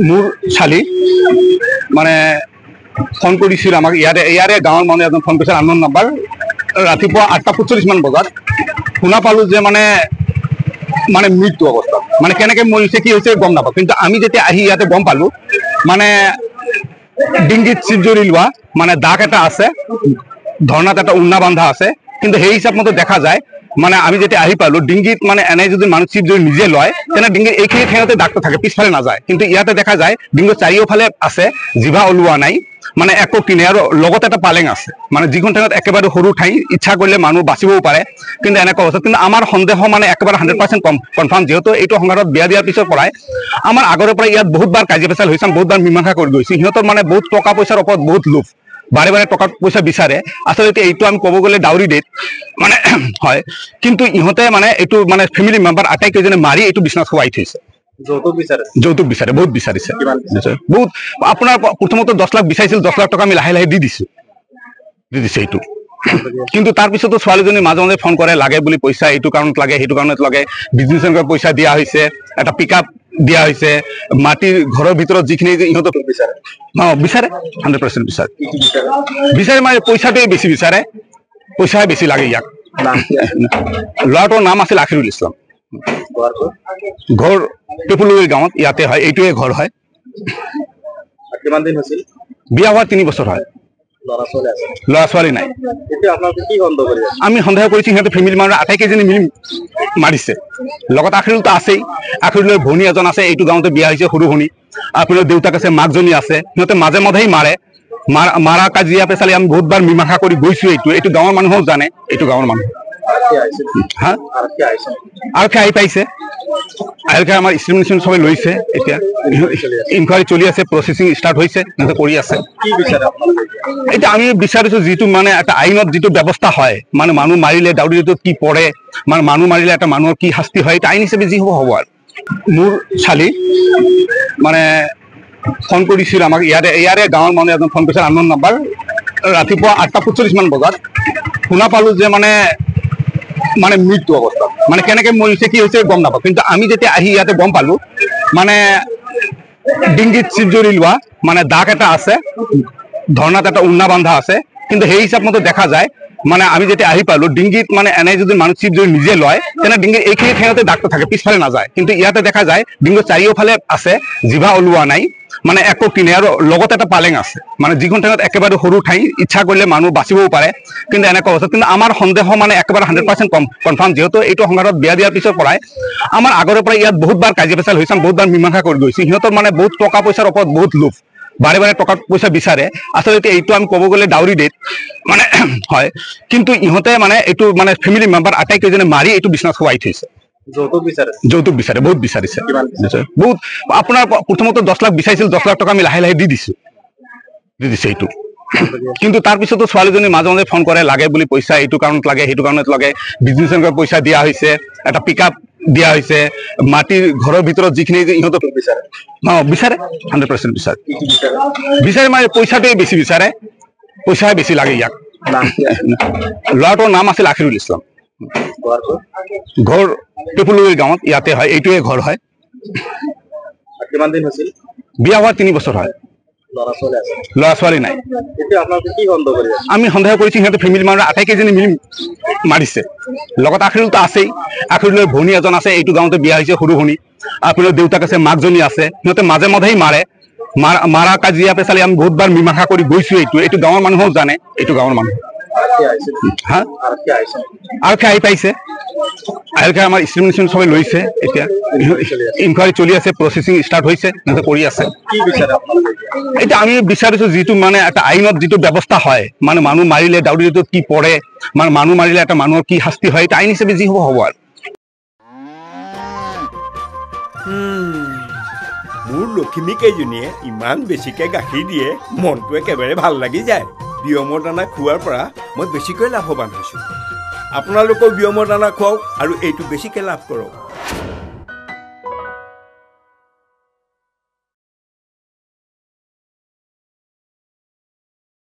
মোৰ চালি মানে ফোন কৰিছিল আমাক ইয়াৰে গাঁৱৰ মানুহ এজন ফোন কৰিছিল আননোন নাম্বাৰ ৰাতিপুৱা 8:45 মান বজাত শুনা পালোঁ যে মানে মৃত্যু অৱস্থাত মানে কেনেকৈ মৰিছে কি হৈছে গম নাপাওঁ কিন্তু আমি যেতিয়া আহি ইয়াতে গম পালোঁ মানে ডিংগিত চিপ জৰি লোৱা মানে দাগ এটা আছে ধৰ্ণাত এটা উন্না বান্ধা আছে কিন্তু সেই হিচাপ মতে দেখা যায় মানে আমি যেতিয়া আহি পালোঁ ডিংগিত মানে এনে যদি মানুহ চিপ জৰি নিজে লয় তেনে ডিংগিত এইখিনি ঠাইতে দাগটো থাকে পিছফালে নাযায় কিন্তু ইয়াতে দেখা যায় ডিংগিৰ চাৰিওফালে আছে জিভা ওলোৱা নাই মানে একো কিনে আৰু লগত এটা পালেং আছে মানে যিখন ঠাইত একেবাৰে সৰু ঠাই ইচ্ছা কৰিলে মানুহ বাচিবও পাৰে কিন্তু এনেকুৱা অৱস্থা কিন্তু আমাৰ সন্দেহ মানে একেবাৰে 100% কনফাৰ্ম যিহেতু এইটো সংঘাতত বিয়া দিয়াৰ পিছৰ পৰাই আমাৰ আগৰে পৰা ইয়াত বহুতবাৰ কাজিয়া পেচাল হৈছে বহুতবাৰ মীমাংসা কৰি গৈছে সিহঁতৰ মানে বহুত টকা পইচাৰ ওপৰত বহুত লোভ বাৰে বাৰে টকা পইচা বিচাৰে আচলতে এইটো আমি ক'ব গ'লে ডাউৰি ডেট মানে হয় কিন্তু ইহঁতে মানে এইটো মানে ফেমিলি মেম্বাৰ আটাইকেইজনে মাৰি এইটো বিছনাত শুৱাই থৈছে যৌতুক বিচাৰে বহুত বিচাৰিছে বহুত আপোনাৰ প্ৰথমতে 10 লাখ বিচাৰিছিল 10 লাখ টকা আমি লাহে লাহে দি দিছে এইটো কিন্তু তাৰপিছতো ছোৱালীজনী মাজে মাজে ফোন কৰে লাগে বুলি পইচা এইটো কাৰণত লাগে সেইটো কাৰণত লাগে বিজনেছৰ পইচা দিয়া হৈছে এটা পিকআপ দিয়া হৈছে মাটিৰ ঘৰৰ ভিতৰত যিখিনি ইহঁতক বিচাৰে বিচাৰে 100% বিচাৰে মানে পইচাটোৱে বেছি বিচাৰে পইচাহে বেছি লাগে ইয়াক ল'ৰাটোৰ নাম আছিল আখিৰুল ইছলাম ঘৰ টেপুলগুৰি গাঁৱত ইয়াতে হয় এইটোৱে ঘৰ হয় বিয়া হোৱা 3 বছৰ হয় ল'ৰা ছোৱালী নাই আমি সন্দেহ কৰিছোঁ সিহঁতে ফেমিলি মানুহ আটাইকেইজনী মিলি মাৰিছে লগত আখিৰুলটো আছেই আখিৰুলৰ ভনী এজন আছে এইটো গাঁৱতে বিয়া হৈছে সৰু ভনী আপোনাৰ দেউতাক আছে মাকজনী আছে সিহঁতে মাজে মাজেই মাৰে মাৰা কাজিয়া পেচালি আমি বহুতবাৰ মীমাংসা কৰি গৈছোঁ এইটো গাঁৱৰ মানুহো জানে এইটো গাঁৱৰ মানুহ আৰক্ষী আহি পাইছে আৰক্ষী আমাৰ ষ্টেটমেণ্ট সবে লৈছে এতিয়া ইনকুৱাৰী চলি আছে প্ৰচেছিং ষ্টাৰ্ট হৈছে সিহঁতে কৰি আছে এতিয়া আমি বিচাৰিছোঁ যিটো মানে এটা আইনত যিটো ব্যৱস্থা হয় মানে মানুহ মাৰিলে ডাউৰি ৰেটত কি পৰে মানে মানুহ মাৰিলে এটা মানুহৰ কি শাস্তি হয় এটা আইন হিচাপে যি হ'ব আৰু মোৰ চালি মানে ফোন কৰিছিল আমাক ইয়াৰে গাঁৱৰ মানুহ এজন ফোন কৰিছিল আননোন নাম্বাৰ ৰাতিপুৱা 8:45 মান বজাত শুনা পালোঁ যে মানে মৃত্যু অৱস্থাত মানে কেনেকৈ মৰিছে কি হৈছে গম নাপাওঁ কিন্তু আমি যেতিয়া আহি ইয়াতে গম পালোঁ মানে ডিংগিত চিপ জৰি লোৱা মানে দাগ এটা আছে ধৰ্ণাত এটা উন্না বান্ধা আছে কিন্তু সেই হিচাপ মতে দেখা যায় মানে আমি যেতিয়া আহি পালোঁ ডিংগিত মানে এনে যদি মানুহ চিপ জৰি নিজে লয় তেনে ডিংগিৰ এইখিনি ঠাইতে দাগটো থাকে পিছফালে নাযায় কিন্তু ইয়াতে দেখা যায় ডিংগিৰ চাৰিওফালে আছে জিভা ওলোৱা নাই মানে একো কিনে আৰু লগত এটা পালেং আছে মানে যিখন ঠাইত একেবাৰে সৰু ঠাই ইচ্ছা কৰিলে মানুহ বাচিবও পাৰে কিন্তু এনেকুৱা অৱস্থা কিন্তু আমাৰ সন্দেহ মানে একেবাৰে 100% কনফাৰ্ম যিহেতু এইটো সংঘাতত বিয়া দিয়াৰ পিছৰ পৰাই আমাৰ আগৰে পৰা ইয়াত বহুতবাৰ কাজিয়া পেচাল হৈছে বহুতবাৰ মীমাংসা কৰি গৈছে সিহঁতৰ মানে বহুত টকা পইচাৰ ওপৰত বহুত লোভ বাৰে বাৰে টকা পইচা বিচাৰে আচলতে এইটো আমি ক'ব গ'লে ডাউৰি ডেট মানে হয় কিন্তু ইহঁতে মানে এইটো মানে ফেমিলি মেম্বাৰ আটাইকেইজনে মাৰি এইটো বিছনাত শুৱাই থৈছে যৌতুক বিচাৰে বহুত বিচাৰিছে বহুত আপোনাৰ প্ৰথমতে 10 লাখ বিচাৰিছিল 10 লাখ টকা আমি লাহে লাহে দি দিছে এইটো কিন্তু তাৰপিছতো ছোৱালীজনী মাজে মাজে ফোন কৰে লাগে বুলি পইচা এইটো কাৰণত লাগে সেইটো কাৰণত লাগে বিজনেছৰ পইচা দিয়া হৈছে এটা পিকআপ দিয়া হৈছে মাটিৰ ঘৰৰ ভিতৰত যিখিনি ইহঁতক বিচাৰে 100% বিচাৰে মানে পইচাটোৱে বেছি বিচাৰে পইচাহে বেছি লাগে ইয়াক ল'ৰাটোৰ নাম আছিল আখিৰুল ইছলাম ঘৰ টেপুলগুৰি গাঁৱত ইয়াতে হয় এইটোৱে ঘৰ হয় বিয়া হোৱা 3 বছৰ হয় ল'ৰা ছোৱালী নাই আমি সন্দেহ কৰিছোঁ সিহঁতে ফেমিলি মানুহ আটাইকেইজনী মিলি মাৰিছে লগত আখিৰুলটো আছেই আখিৰুলৰ ভনী এজন আছে এইটো গাঁৱতে বিয়া হৈছে সৰু ভনী আপোনাৰ দেউতাক আছে মাকজনী আছে সিহঁতে মাজে মাজেই মাৰে মাৰা কাজিয়া পেচালি আমি বহুতবাৰ মীমাংসা কৰি গৈছোঁ এইটো গাঁৱৰ মানুহো জানে এইটো গাঁৱৰ মানুহ আৰক্ষী আহি পাইছে আৰক্ষী আমাৰ ষ্টেটমেণ্ট সবে লৈছে এতিয়া ইনকুৱাৰী চলি আছে প্ৰচেছিং ষ্টাৰ্ট হৈছে সিহঁতে কৰি আছে এতিয়া আমি বিচাৰিছোঁ যিটো মানে এটা আইনত যিটো ব্যৱস্থা হয় মানে মানুহ মাৰিলে ডাউৰি ৰেটত কি পৰে মানে মানুহ মাৰিলে এটা মানুহৰ কি শাস্তি হয় এটা আইন হিচাপে যি হ'ব আৰু মোৰ লখিমী কেইজনীয়ে ইমান বেছিকৈ গাখীৰ দিয়ে মনটো একেবাৰে ভাল লাগি যায় বিয়মৰ দানা খোৱাৰ পৰা মই বেছিকৈ লাভৱান হৈছোঁ আপোনালোকেও বিয়মৰ দানা খুৱাওক আৰু এইটো বেছিকৈ লাভ কৰক